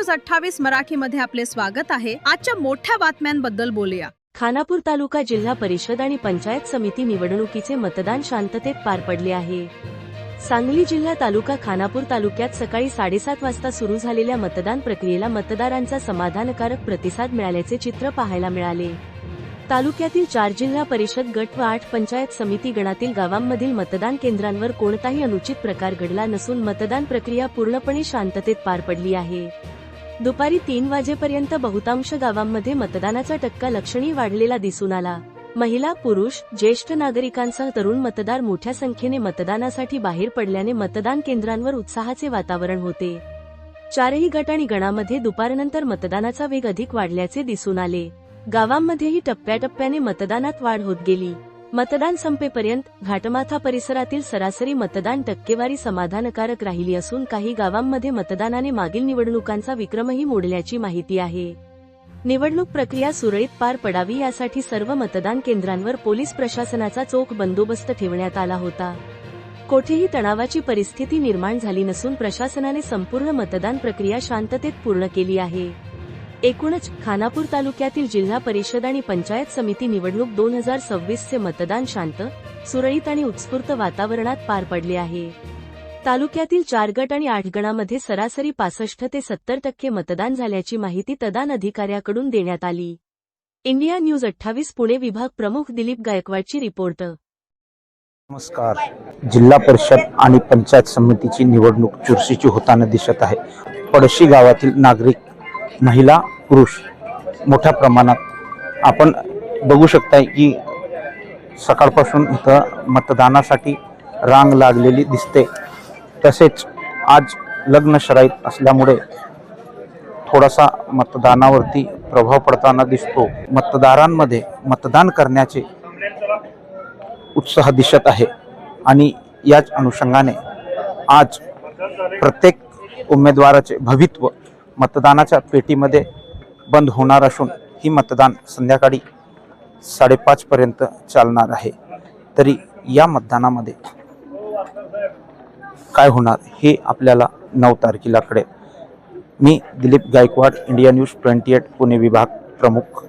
News 28 मराठीमध्ये आपले स्वागत आहे। आजच्या मोठ्या बातम्यांबद्दल बोलूया। खानापूर तालुका जिल्हा परिषद आणि पंचायत समिती निवडणुकीचे मतदान शांततेत पार पडले आहे। सांगली जिल्हा तालुका खानापूर तालुक्यात सकाळी 7:30 वाजता सुरू झालेल्या मतदान प्रक्रियेला मतदारांचा समाधानकारक प्रतिसाद मिळाल्याचे चित्र पाहायला मिळाले। तालुक्यातील 4 जिल्हा परिषद गट व 8 पंचायत समिती गणातील गावांमधील मतदान केंद्रांवर कोणताही अनुचित प्रकार घडला नसून मतदान प्रक्रिया पूर्णपणे शांततेत पार पडली आहे। दुपारी 3 वाजेपर्यंत बहुतांश गावांमध्ये मतदानाचा टक्का लक्षणीय वाढलेला दिसून आला। महिला, पुरुष, ज्येष्ठ नागरिकांसह तरुण मतदार मोठ्या संख्येने मतदानासाठी बाहेर पडल्याने मतदान केंद्रांवर उत्साहाचे वातावरण होते। 4ही गट आणि गणामध्ये दुपारनंतर मतदानाचा वेग अधिक वाढल्याचे दिसून आले। गावांमध्येही टप्प्याटप्प्याने मतदानात वाढ होत गेली। मतदान संपेपर्यंत घाटमाथा परिसरातील सरासरी मतदान टक्केवारी समाधानकारक राहिली असून काही गावांमध्ये मतदानाने मागील निवडणुकांचा विक्रमही मोडल्याची माहिती आहे। निवडणूक प्रक्रिया सुरळीत पार पडावी यासाठी सर्व मतदान केंद्रांवर पोलीस प्रशासनाचा चोख बंदोबस्त ठेवण्यात आला होता। कोठेही तणावाची परिस्थिती निर्माण झाली नसून प्रशासनाने संपूर्ण मतदान प्रक्रिया शांततेत पूर्ण केली आहे। एकूणच खानापूर तालुक्यातील जिल्हा परिषद आणि पंचायत समिती निवडणूक 2026 चे मतदान शांत, सुरळीत आणि उत्स्फूर्त वातावरणात पार पडले आहे। तालुक्यातील 4 गट आणि 8 गणामध्ये सरासरी 65 ते 70% मतदान झाल्याची माहिती मतदान अधिकाऱ्याकडून देण्यात आली। इंडिया न्यूज 28 पुणे विभाग प्रमुख दिलीप गायकवाडची रिपोर्ट। नमस्कार। जिल्हा परिषद आणि पंचायत समितीची निवडणूक चुरशीची होताना दिसत आहे। पडशी गावातील नागरिक, महिला, पुरुष मोठ्या प्रमाणात आपण बघू शकता की सकाळपासून इथं मतदानासाठी रांग लागलेली दिसते। तसेच आज लग्न शराईत असल्यामुळे थोडासा मतदानावरती प्रभाव पडताना दिसतो। मतदारांमध्ये मतदान करण्याचे उत्साह दिसत आहे आणि याच अनुषंगाने आज प्रत्येक उमेदवाराचे भवितव्य मतदानाच्या पेटीमध्ये बंद होणार असून ही मतदान संध्याकाळी 5:30 पर्यंत चालणार आहे। तरी या मतदानामध्ये काय होणार हे आपल्याला 9 तारखेला कळेल। मी दिलीप गायकवाड, इंडिया न्यूज 28 पुणे विभाग प्रमुख।